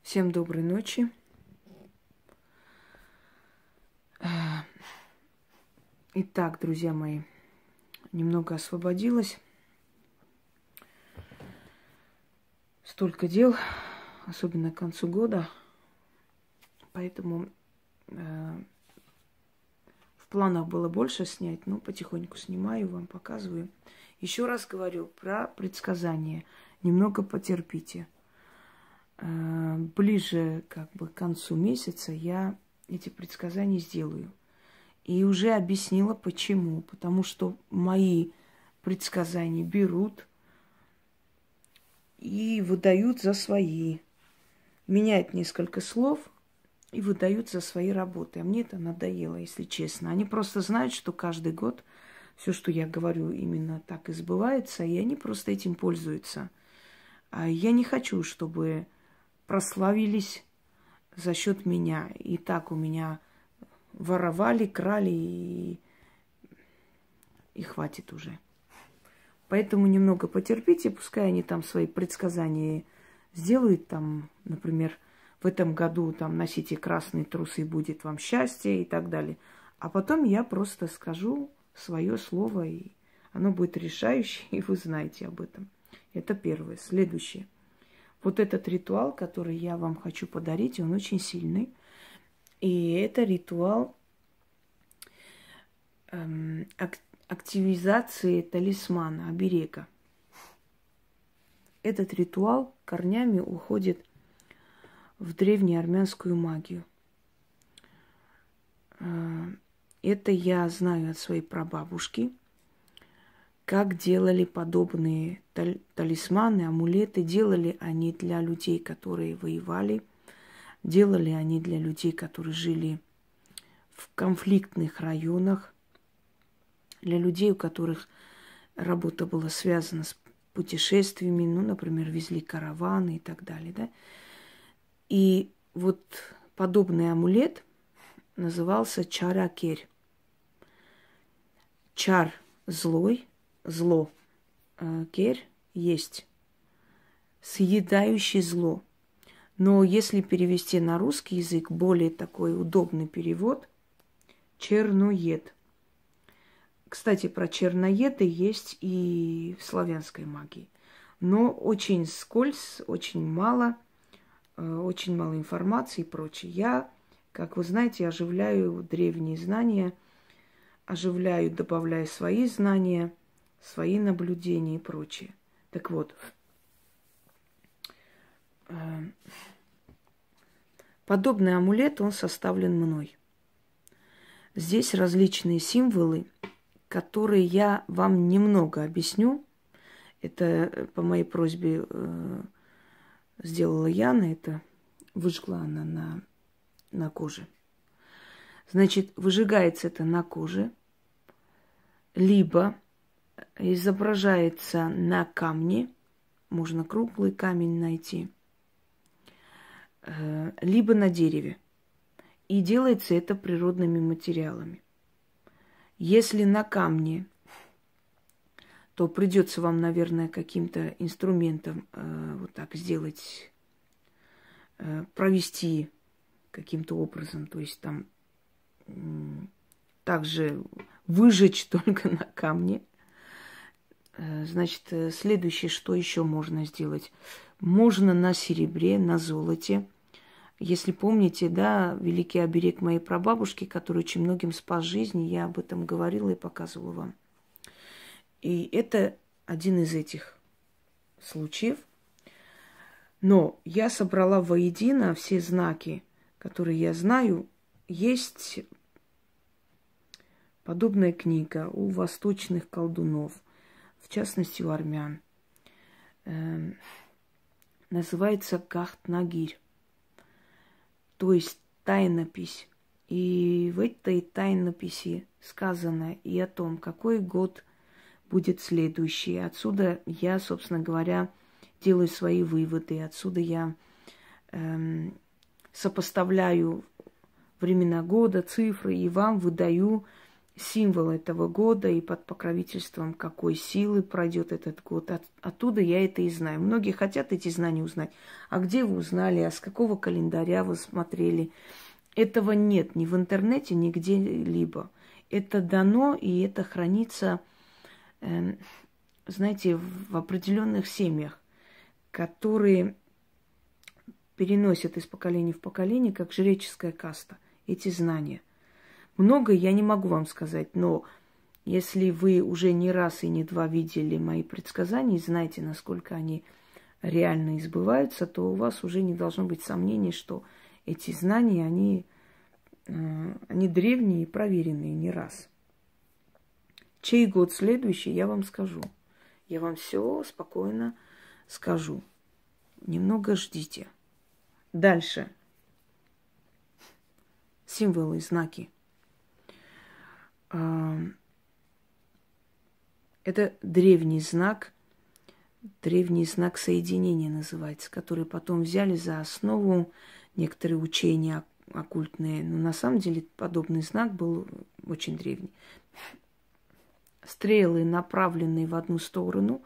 Всем доброй ночи. Итак, друзья мои, немного освободилась. Столько дел, особенно к концу года. Поэтому в планах было больше снять, но потихоньку снимаю, вам показываю. Еще раз говорю про предсказания. Немного потерпите. Ближе к концу месяца я эти предсказания сделаю. И уже объяснила, почему. Потому что мои предсказания берут и выдают за свои. Меняют несколько слов и выдают за свои работы. А мне это надоело, если честно. Они просто знают, что каждый год все, что я говорю, именно так и сбывается, и они просто этим пользуются. А я не хочу, чтобы прославились за счет меня. И так у меня воровали, крали, и хватит уже. Поэтому немного потерпите, пускай они там свои предсказания сделают, там, например, в этом году там носите красные трусы, будет вам счастье и так далее. А потом я просто скажу свое слово, и оно будет решающее, и вы знаете об этом. Это первое. Следующее. Вот этот ритуал, который я вам хочу подарить, он очень сильный. И это ритуал активизации талисмана, оберега. Этот ритуал корнями уходит в древнеармянскую магию. Это я знаю от своей прабабушки, как делали подобные талисманы, амулеты. Делали они для людей, которые воевали. Делали они для людей, которые жили в конфликтных районах. Для людей, у которых работа была связана с путешествиями. Ну, например, везли караваны и так далее. Да? И вот подобный амулет назывался чаракерь. Чар злой, зло, керь есть, съедающий зло. Но если перевести на русский язык, более такой удобный перевод – черноед. Кстати, про черноеды есть и в славянской магии. Но очень вскользь, очень мало информации и прочее. Я, как вы знаете, оживляю древние знания, оживляю, добавляю свои знания, свои наблюдения и прочее. Так вот, подобный амулет, он составлен мной. Здесь различные символы, которые я вам немного объясню. Это по моей просьбе сделала Яна, это выжгла она на коже. Значит, выжигается это на коже, либо изображается на камне, можно круглый камень найти, либо на дереве. И делается это природными материалами. Если на камне, то придется вам, наверное, каким-то инструментом вот так сделать, провести каким-то образом, то есть там также выжечь только на камне. Значит, следующее, что еще можно сделать? Можно на серебре, на золоте. Если помните, да, великий оберег моей прабабушки, который очень многим спас жизнь, я об этом говорила и показывала вам. И это один из этих случаев. Но я собрала воедино все знаки, которые я знаю. Есть подобная книга у восточных колдунов, в частности у армян. Называется Гахт-Нагирь, то есть тайнопись. И в этой тайнописи сказано и о том, какой год будет следующий. Отсюда я, собственно говоря, делаю свои выводы. Отсюда я сопоставляю времена года, цифры, и вам выдаю символ этого года и под покровительством какой силы пройдет этот год. Оттуда я это и знаю. Многие хотят эти знания узнать. А где вы узнали, а с какого календаря вы смотрели? Этого нет ни в интернете, ни где-либо. Это дано, и это хранится, знаете, в определенных семьях, которые переносят из поколения в поколение, как жреческая каста, эти знания. Много я не могу вам сказать, но если вы уже не раз и не два видели мои предсказания, знаете, насколько они реально избываются, то у вас уже не должно быть сомнений, что эти знания, они древние и проверенные не раз. Чей год следующий, я вам скажу. Я вам все спокойно скажу. Немного ждите. Дальше. Символы, знаки. Это древний знак соединения называется, который потом взяли за основу некоторые учения оккультные. Но на самом деле подобный знак был очень древний. Стрелы, направленные в одну сторону,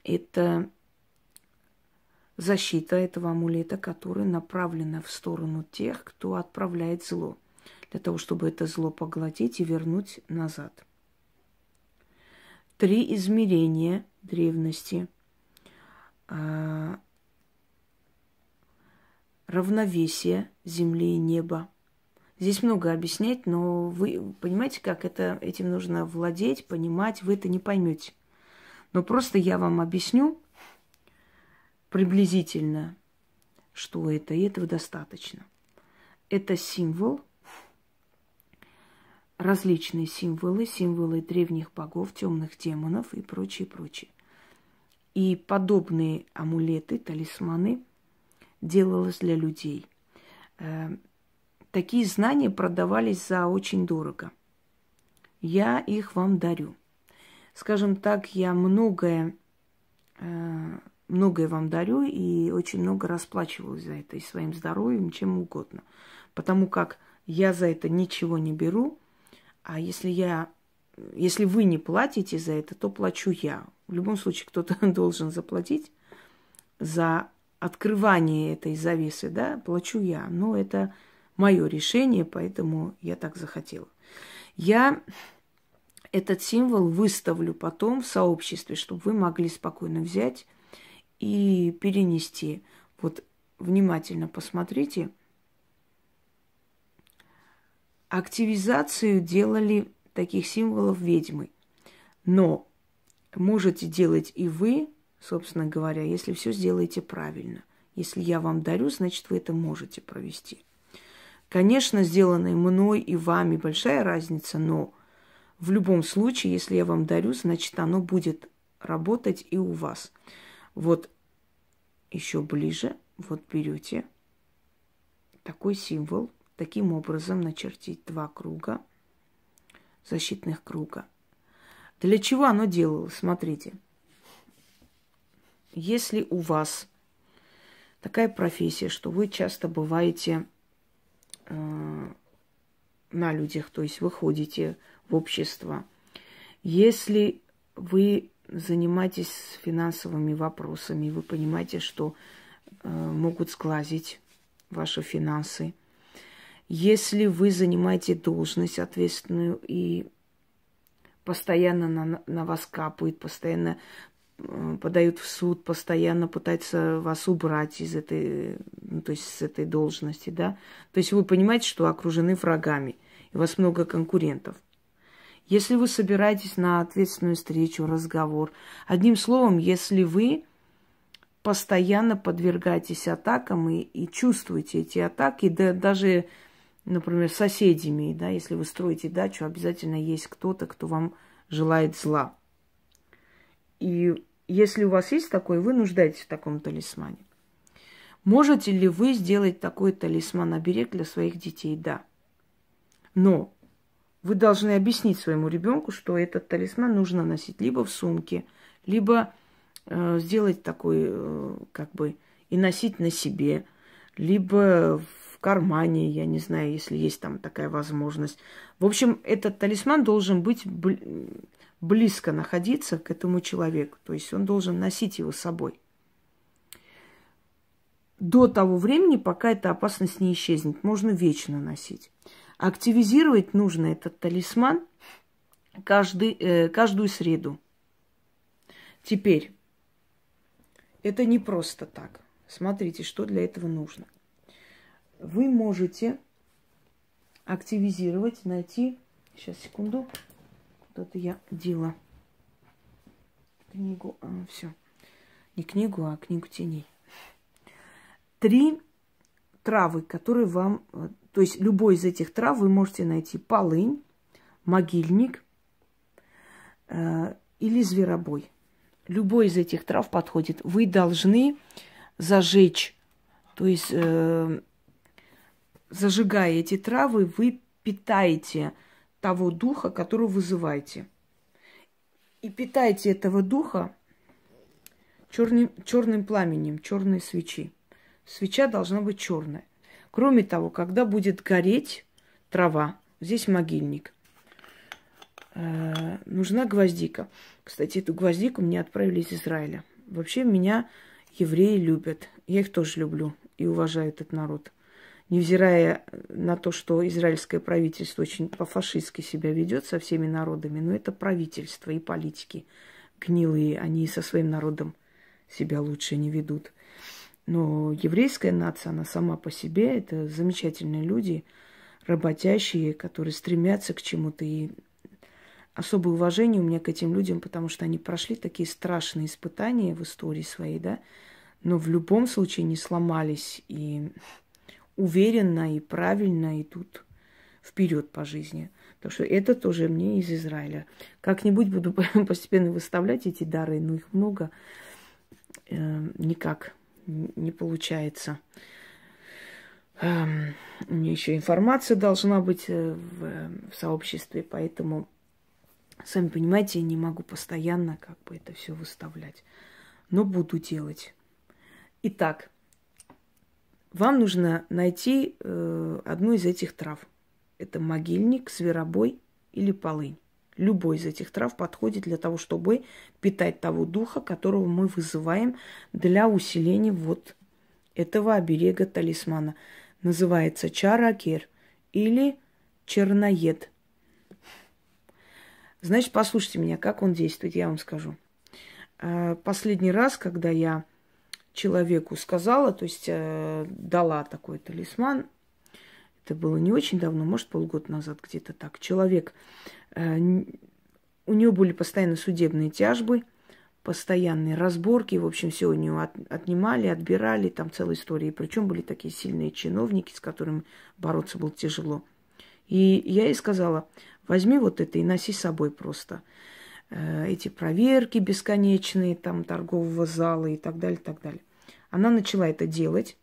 это защита этого амулета, которая направлена в сторону тех, кто отправляет зло, для того, чтобы это зло поглотить и вернуть назад. 3 измерения древности. Равновесие земли и неба. Здесь много объяснять, но вы понимаете, как этим нужно владеть, понимать, вы это не поймете. Но просто я вам объясню приблизительно, что это, и этого достаточно. Это символ, различные символы древних богов, темных демонов и прочее, прочее. И подобные амулеты, талисманы делалось для людей. Такие знания продавались за очень дорого. Я их вам дарю. Скажем так, я многое вам дарю и очень много расплачивалась за это и своим здоровьем, чем угодно. Потому как я за это ничего не беру, а если вы не платите за это, то плачу я. В любом случае, кто-то должен заплатить за открывание этой завесы, да, плачу я. Но это мое решение, поэтому я так захотела. Я этот символ выставлю потом в сообществе, чтобы вы могли спокойно взять и перенести. Вот внимательно посмотрите. Активизацию делали таких символов ведьмы. Но можете делать и вы, собственно говоря, если все сделаете правильно. Если я вам дарю, значит, вы это можете провести. Конечно, сделанное мной и вами большая разница, но в любом случае, если я вам дарю, значит, оно будет работать и у вас. Вот еще ближе, вот берете такой символ, таким образом начертить 2 круга, защитных круга. Для чего оно делалось? Смотрите. Если у вас такая профессия, что вы часто бываете на людях, то есть вы ходите в общество, если вы занимаетесь финансовыми вопросами, вы понимаете, что могут сглазить ваши финансы, если вы занимаете должность ответственную и постоянно на вас капают, постоянно подают в суд, постоянно пытаются вас убрать из этой, то есть с этой должности, да. То есть вы понимаете, что окружены врагами, и у вас много конкурентов. Если вы собираетесь на ответственную встречу, разговор, одним словом, если вы постоянно подвергаетесь атакам и чувствуете эти атаки, да, даже, например, соседями, да, если вы строите дачу, обязательно есть кто-то, кто вам желает зла. И если у вас есть такой, вы нуждаетесь в таком талисмане. Можете ли вы сделать такой талисман-оберег для своих детей? Да. Но вы должны объяснить своему ребенку, что этот талисман нужно носить либо в сумке, либо сделать такой, как бы, и носить на себе, либо в кармане, я не знаю, если есть там такая возможность. В общем, этот талисман должен быть близко находиться к этому человеку. То есть он должен носить его с собой. До того времени, пока эта опасность не исчезнет. Можно вечно носить. Активизировать нужно этот талисман каждую среду. Теперь, это не просто так. Смотрите, что для этого нужно. Вы можете активизировать, найти... Сейчас, секунду. Куда-то я дела книгу. Все. Не книгу, а книгу теней. 3 травы, которые вам... То есть любой из этих трав вы можете найти. Полынь, могильник или зверобой. Любой из этих трав подходит. Вы должны зажечь, то есть зажигая эти травы, вы питаете того духа, которого вызываете. И питаете этого духа черным пламенем, черной свечи. Свеча должна быть черная. Кроме того, когда будет гореть трава, здесь могильник, нужна гвоздика. Кстати, эту гвоздику мне отправили из Израиля. Вообще меня евреи любят. Я их тоже люблю и уважаю этот народ. Невзирая на то, что израильское правительство очень по-фашистски себя ведет со всеми народами, но это правительство и политики гнилые, они со своим народом себя лучше не ведут. Но еврейская нация, она сама по себе, это замечательные люди, работящие, которые стремятся к чему-то. И особое уважение у меня к этим людям, потому что они прошли такие страшные испытания в истории своей, да, но в любом случае не сломались и уверенно и правильно идут вперед по жизни. Так что это тоже мне из Израиля. Как-нибудь буду постепенно выставлять эти дары, но их много. Никак не получается. У меня еще информация должна быть в сообществе, поэтому, сами понимаете, я не могу постоянно как бы это все выставлять. Но буду делать. Итак, вам нужно найти одну из этих трав. Это могильник, зверобой или полынь. Любой из этих трав подходит для того, чтобы питать того духа, которого мы вызываем для усиления вот этого оберега талисмана. Называется чаракер или черноед. Значит, послушайте меня, как он действует, я вам скажу. Последний раз, когда я человеку сказала, то есть дала такой талисман, это было не очень давно, может, полгода назад, где-то так. Человек, у него были постоянно судебные тяжбы, постоянные разборки, в общем, все у него отнимали, отбирали, там целая история. Причем были такие сильные чиновники, с которыми бороться было тяжело. И я ей сказала, возьми вот это и носи с собой просто. Эти проверки бесконечные, там, торгового зала и так далее, так далее. Она начала это делать.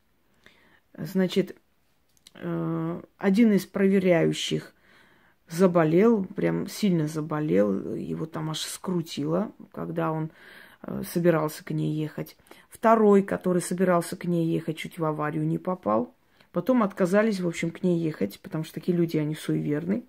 Значит, один из проверяющих заболел, прям сильно заболел, его там аж скрутило, когда он собирался к ней ехать. Второй, который собирался к ней ехать, чуть в аварию не попал. Потом отказались, в общем, к ней ехать, потому что такие люди, они суеверны.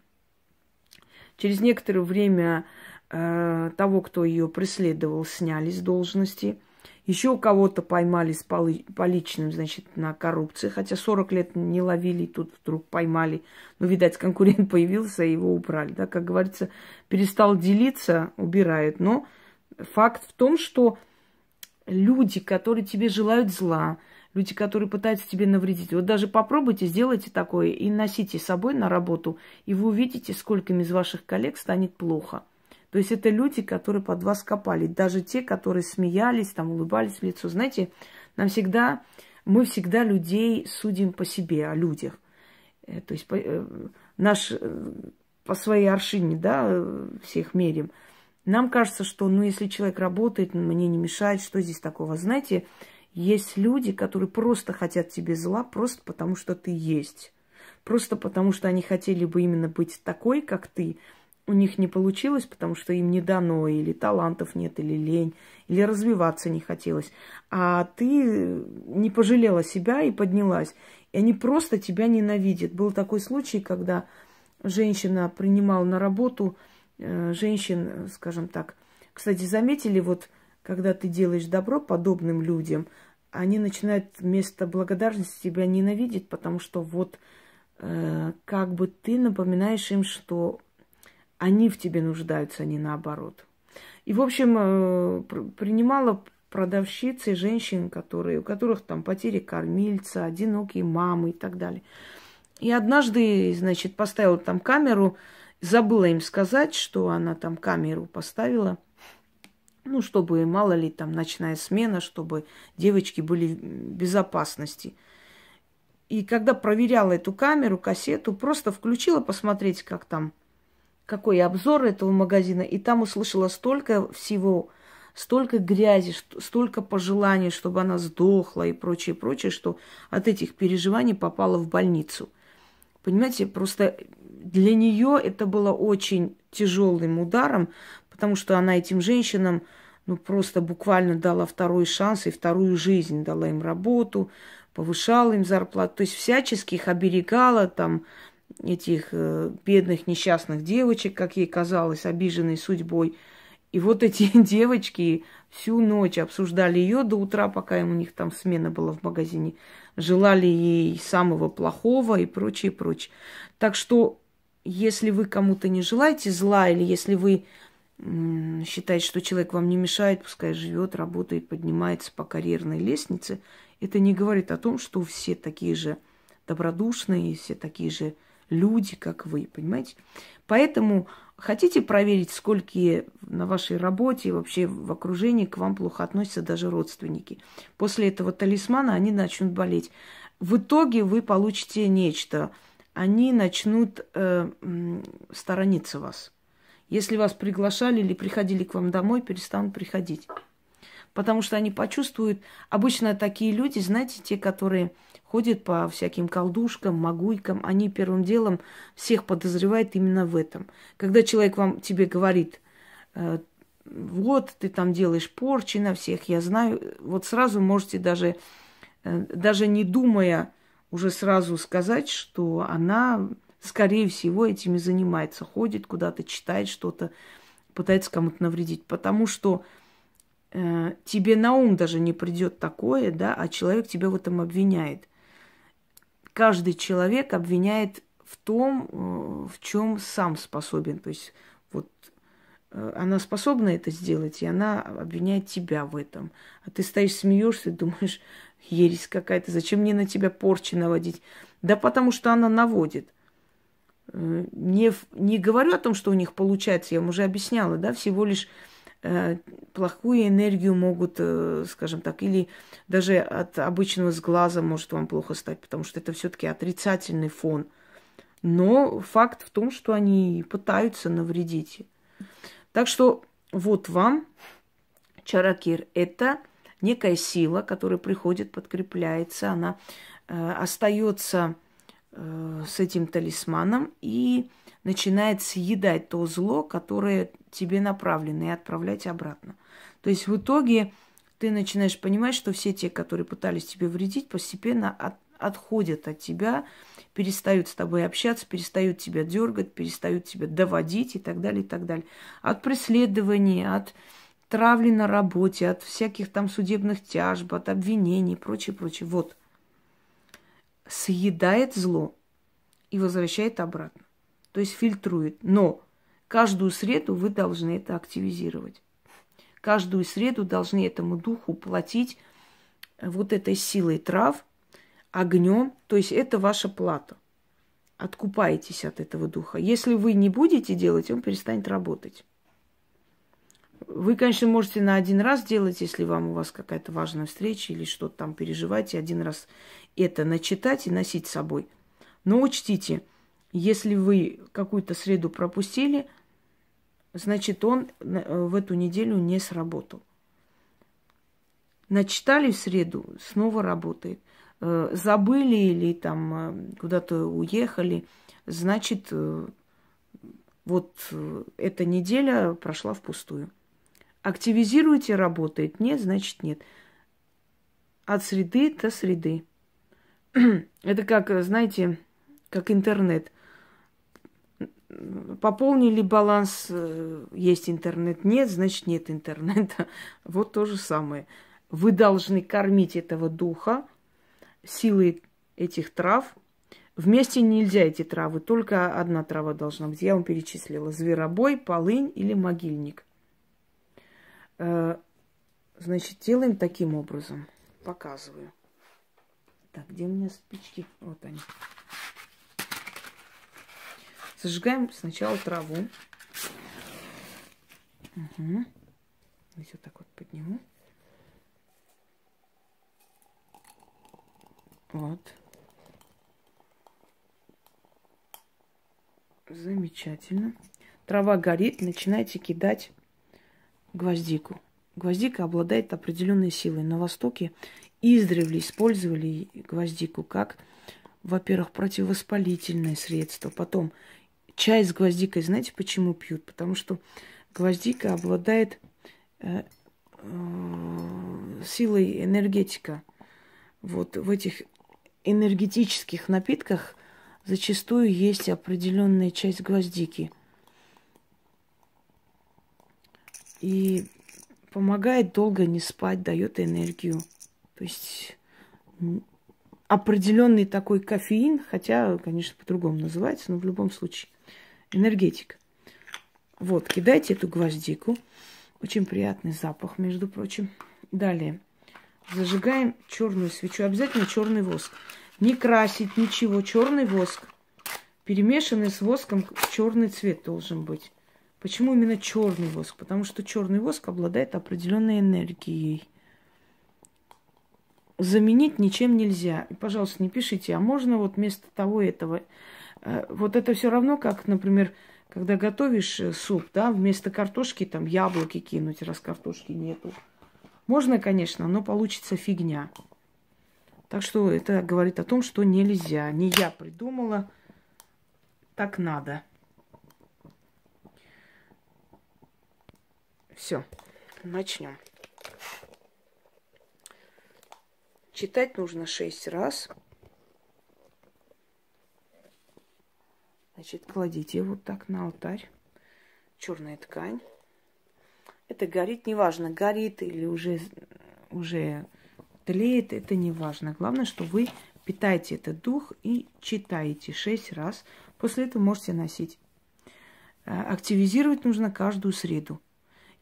Через некоторое время того, кто ее преследовал, сняли с должности. Еще у кого-то поймали с поличным, значит, на коррупции. Хотя 40 лет не ловили, и тут вдруг поймали. Ну, видать, конкурент появился, и его убрали. Да? Как говорится, перестал делиться, убирают. Но факт в том, что люди, которые тебе желают зла, люди, которые пытаются тебе навредить, вот даже попробуйте, сделайте такое и носите с собой на работу, и вы увидите, скольким из ваших коллег станет плохо. То есть это люди, которые под вас копали. Даже те, которые смеялись, там, улыбались в лицо. Знаете, мы всегда людей судим по себе, о людях. То есть по своей аршине, да, всех мерим. Нам кажется, что, если человек работает, мне не мешает, что здесь такого? Знаете, есть люди, которые просто хотят тебе зла, просто потому что ты есть. Просто потому что они хотели бы именно быть такой, как ты, у них не получилось, потому что им не дано, или талантов нет, или лень, или развиваться не хотелось. А ты не пожалела себя и поднялась. И они просто тебя ненавидят. Был такой случай, когда женщина принимала на работу женщин, скажем так. Кстати, заметили, вот когда ты делаешь добро подобным людям, они начинают вместо благодарности тебя ненавидеть, потому что вот как бы ты напоминаешь им, что они в тебе нуждаются, а не наоборот. И, в общем, принимала продавщицы женщин, у которых там потери кормильца, одинокие мамы и так далее. И однажды, значит, поставила там камеру, забыла им сказать, что она там камеру поставила, ну, чтобы, мало ли, там ночная смена, чтобы девочки были в безопасности. И когда проверяла эту камеру, кассету, просто включила посмотреть, как там, какой обзор этого магазина, и там услышала столько всего, столько грязи, столько пожеланий, чтобы она сдохла и прочее, прочее, что от этих переживаний попала в больницу. Понимаете, просто для нее это было очень тяжелым ударом, потому что она этим женщинам, ну, просто буквально дала второй шанс и вторую жизнь, дала им работу, повышала им зарплату, то есть всячески их оберегала, там, этих бедных несчастных девочек, как ей казалось, обиженной судьбой. И вот эти девочки всю ночь обсуждали ее до утра, пока у них там смена была в магазине, желали ей самого плохого и прочее, прочее. Так что, если вы кому-то не желаете зла, или если вы считаете, что человек вам не мешает, пускай живет, работает, поднимается по карьерной лестнице, это не говорит о том, что все такие же добродушные, все такие же люди, как вы, понимаете? Поэтому хотите проверить, сколько на вашей работе и вообще в окружении к вам плохо относятся даже родственники. После этого талисмана они начнут болеть. В итоге вы получите нечто. Они начнут сторониться вас. Если вас приглашали или приходили к вам домой, перестанут приходить. Потому что они почувствуют... Обычно такие люди, знаете, те, которые ходят по всяким колдушкам, магуйкам, они первым делом всех подозревают именно в этом. Когда человек тебе говорит, вот, ты там делаешь порчи на всех, я знаю, вот сразу можете даже не думая, уже сразу сказать, что она, скорее всего, этим и занимается. Ходит куда-то, читает что-то, пытается кому-то навредить. Потому что тебе на ум даже не придет такое, да, а человек тебя в этом обвиняет. Каждый человек обвиняет в том, в чем сам способен. То есть вот она способна это сделать, и она обвиняет тебя в этом. А ты стоишь, смеешься, думаешь, ересь какая-то, зачем мне на тебя порчи наводить? Да потому что она наводит. Не говорю о том, что у них получается, я вам уже объясняла, да, всего лишь плохую энергию могут, скажем так, или даже от обычного сглаза может вам плохо стать, потому что это все-таки отрицательный фон. Но факт в том, что они пытаются навредить. Так что вот вам чаракир. Это некая сила, которая приходит, подкрепляется, она остается с этим талисманом и начинает съедать то зло, которое тебе направлено, и отправлять обратно. То есть в итоге ты начинаешь понимать, что все те, которые пытались тебе вредить, постепенно отходят от тебя, перестают с тобой общаться, перестают тебя дергать, перестают тебя доводить и так далее, и так далее. От преследований, от травли на работе, от всяких там судебных тяжб, от обвинений и прочее, прочее. Вот. Съедает зло и возвращает обратно. То есть фильтрует. Но каждую среду вы должны это активизировать. Каждую среду должны этому духу платить вот этой силой трав, огнем. То есть это ваша плата. Откупаетесь от этого духа. Если вы не будете делать, он перестанет работать. Вы, конечно, можете на один раз делать, если у вас какая-то важная встреча или что-то там переживаете, один раз это начитать и носить с собой. Но учтите, если вы какую-то среду пропустили, значит, он в эту неделю не сработал. Начитали в среду, снова работает. Забыли или там куда-то уехали, значит, вот эта неделя прошла впустую. Активизируете, работает. Нет, значит нет. От среды до среды. Это как, знаете, как интернет. Пополнили баланс, есть интернет. Нет, значит нет интернета. Вот то же самое. Вы должны кормить этого духа силой этих трав. Вместе нельзя эти травы, только одна трава должна быть. Я вам перечислила. Зверобой, полынь или могильник. Значит, делаем таким образом. Показываю. Так, где у меня спички? Вот они. Зажигаем сначала траву. Угу. Здесь вот так вот подниму. Вот. Замечательно. Трава горит, начинайте кидать гвоздику. Гвоздика обладает определенной силой. На Востоке издревле использовали гвоздику как, во-первых, противовоспалительное средство. Потом чай с гвоздикой, знаете, почему пьют? Потому что гвоздика обладает силой энергетика. Вот в этих энергетических напитках зачастую есть определенная часть гвоздики. И помогает долго не спать, дает энергию. То есть определенный такой кофеин, хотя, конечно, по-другому называется, но в любом случае энергетик. Вот, кидайте эту гвоздику. Очень приятный запах, между прочим. Далее. Зажигаем черную свечу. Обязательно черный воск. Не красить ничего. Черный воск. Перемешанный с воском черный цвет должен быть. Почему именно черный воск? Потому что черный воск обладает определенной энергией. Заменить ничем нельзя. И, пожалуйста, не пишите, а можно вот вместо того этого. Вот это все равно, как, например, когда готовишь суп, да, вместо картошки там яблоки кинуть, раз картошки нету. Можно, конечно, но получится фигня. Так что это говорит о том, что нельзя. Не я придумала, так надо. Все, начнем. Читать нужно 6 раз. Значит, кладите вот так на алтарь. Черная ткань. Это горит, неважно, горит или уже тлеет, это не важно. Главное, что вы питаете этот дух и читаете 6 раз. После этого можете носить. Активизировать нужно каждую среду.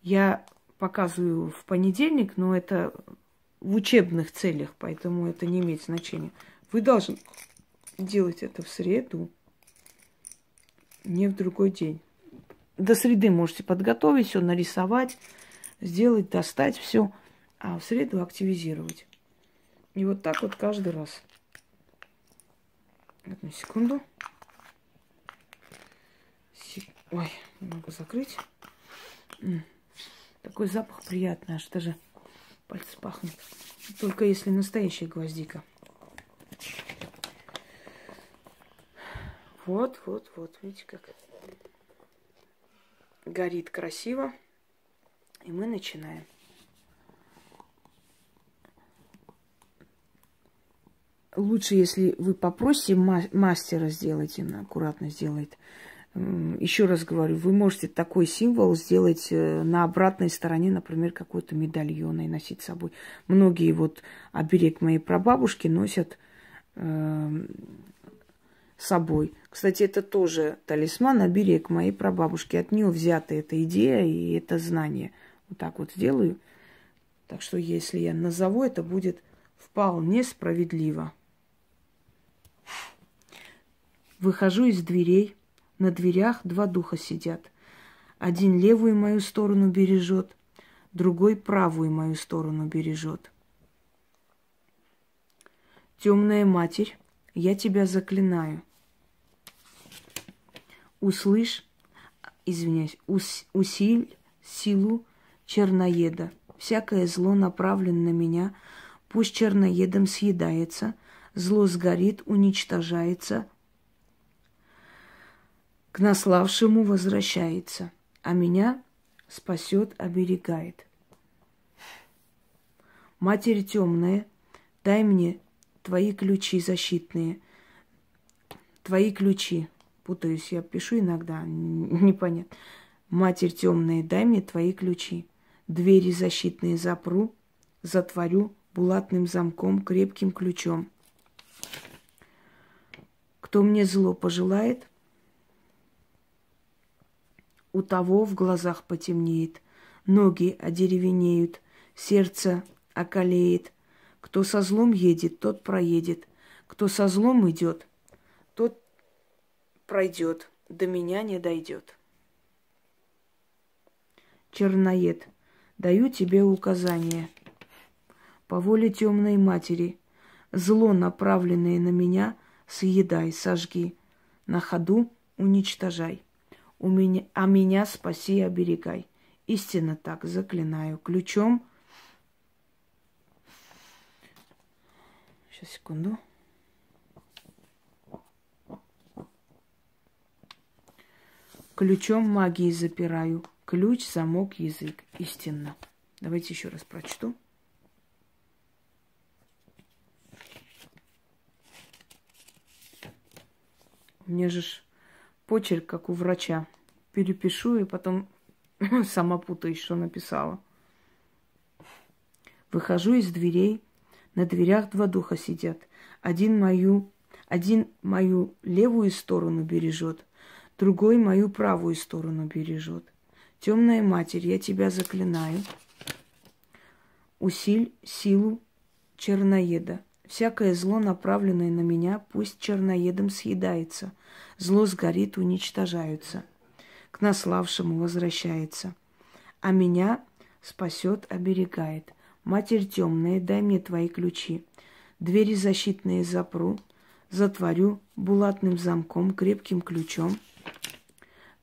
Я показываю в понедельник, но это в учебных целях, поэтому это не имеет значения. Вы должны делать это в среду, не в другой день. До среды можете подготовить все, нарисовать, сделать, достать все, а в среду активизировать. И вот так вот каждый раз. Одну секунду. Ой, не могу закрыть. Такой запах приятный, аж даже пальцы пахнут. Только если настоящая гвоздика. Вот, видите как. Горит красиво. И мы начинаем. Лучше, если вы попросите мастера сделать, он аккуратно сделает. Еще раз говорю, вы можете такой символ сделать на обратной стороне, например, какой-то медальон и носить с собой. Многие вот оберег моей прабабушки носят с собой. Кстати, это тоже талисман, оберег моей прабабушки. От нее взята эта идея и это знание. Вот так вот сделаю. Так что, если я назову, это будет вполне справедливо. Выхожу из дверей. На дверях 2 духа сидят. Один левую мою сторону бережет, другой правую мою сторону бережет. Темная Матерь, я тебя заклинаю. Услышь, извиняюсь, усиль силу черноеда. Всякое зло направлено на меня, пусть черноедом съедается, зло сгорит, уничтожается. К наславшему возвращается, а меня спасет, оберегает. Матерь темная, дай мне твои ключи защитные, твои ключи. Путаюсь, я пишу иногда, непонятно. Матерь темная, дай мне твои ключи. Двери защитные запру, затворю булатным замком, крепким ключом. Кто мне зло пожелает, у того в глазах потемнеет, ноги одеревенеют, сердце околеет. Кто со злом едет, тот проедет. Кто со злом идет, тот пройдет, до меня не дойдет. Черноед, даю тебе указание. По воле темной матери, зло, направленное на меня, съедай, сожги, на ходу уничтожай. А меня спаси и оберегай. Истинно так, заклинаю. Ключом. Сейчас, секунду. Ключом магии запираю. Ключ, замок, язык. Истинно. Давайте еще раз прочту. У меня же почерк, как у врача. Перепишу и потом сама путаюсь, что написала. Выхожу из дверей. На дверях два духа сидят. Один мою левую сторону бережет, другой мою правую сторону бережет. Темная Матерь, я тебя заклинаю. Усиль силу черноеда. Всякое зло, направленное на меня, пусть черноедом съедается. Зло сгорит, уничтожаются. К наславшему возвращается. А меня спасет, оберегает. Матерь темная, дай мне твои ключи. Двери защитные запру, затворю булатным замком, крепким ключом.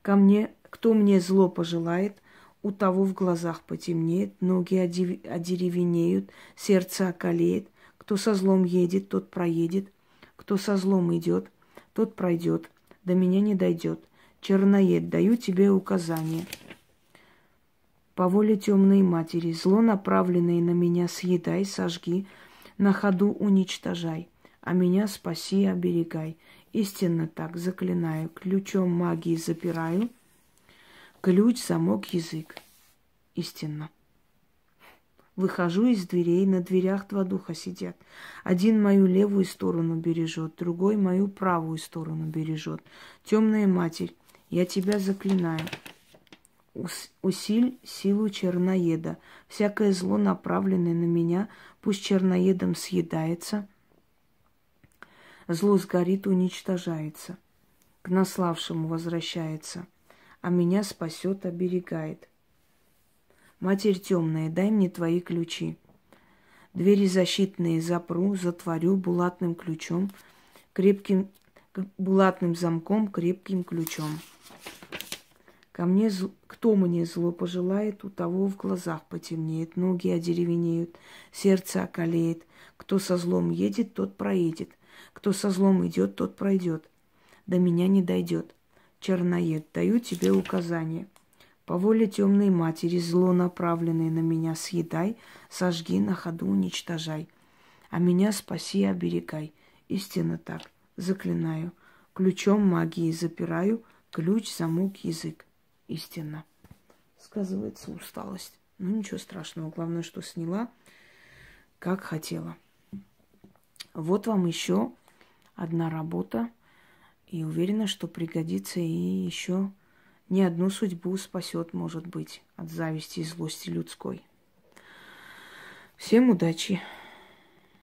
Ко мне, кто мне зло пожелает, у того в глазах потемнеет, ноги одеревенеют, сердце околеет. Кто со злом едет, тот проедет. Кто со злом идет, тот пройдет. До меня не дойдет. Черноед, даю тебе указание. По воле темной матери, зло, направленное на меня, съедай, сожги, на ходу уничтожай, а меня спаси и оберегай. Истинно так, заклинаю, ключом магии запираю, ключ, замок, язык. Истинно. Выхожу из дверей, на дверях два духа сидят. Один мою левую сторону бережет, другой мою правую сторону бережет. Темная Матерь, я тебя заклинаю. Усиль силу черноеда. Всякое зло, направленное на меня, пусть черноедом съедается. Зло сгорит, уничтожается. К наславшему возвращается. А меня спасет, оберегает. Матерь темная, дай мне твои ключи. Двери защитные запру, затворю булатным ключом, булатным замком, крепким ключом. Ко мне, кто мне зло пожелает, у того в глазах потемнеет, ноги одеревенеют, сердце околеет. Кто со злом едет, тот проедет. Кто со злом идет, тот пройдет. До меня не дойдет. Черноед, даю тебе указание. По воле темной матери, зло, направленное на меня, съедай, сожги, на ходу уничтожай. А меня спаси и оберегай. Истинно так, заклинаю. Ключом магии запираю, ключ, замок, язык. Истинно. Сказывается усталость. Ну, ничего страшного. Главное, что сняла, как хотела. Вот вам еще одна работа. И уверена, что пригодится и еще не одну судьбу спасет, может быть, от зависти и злости людской. Всем удачи!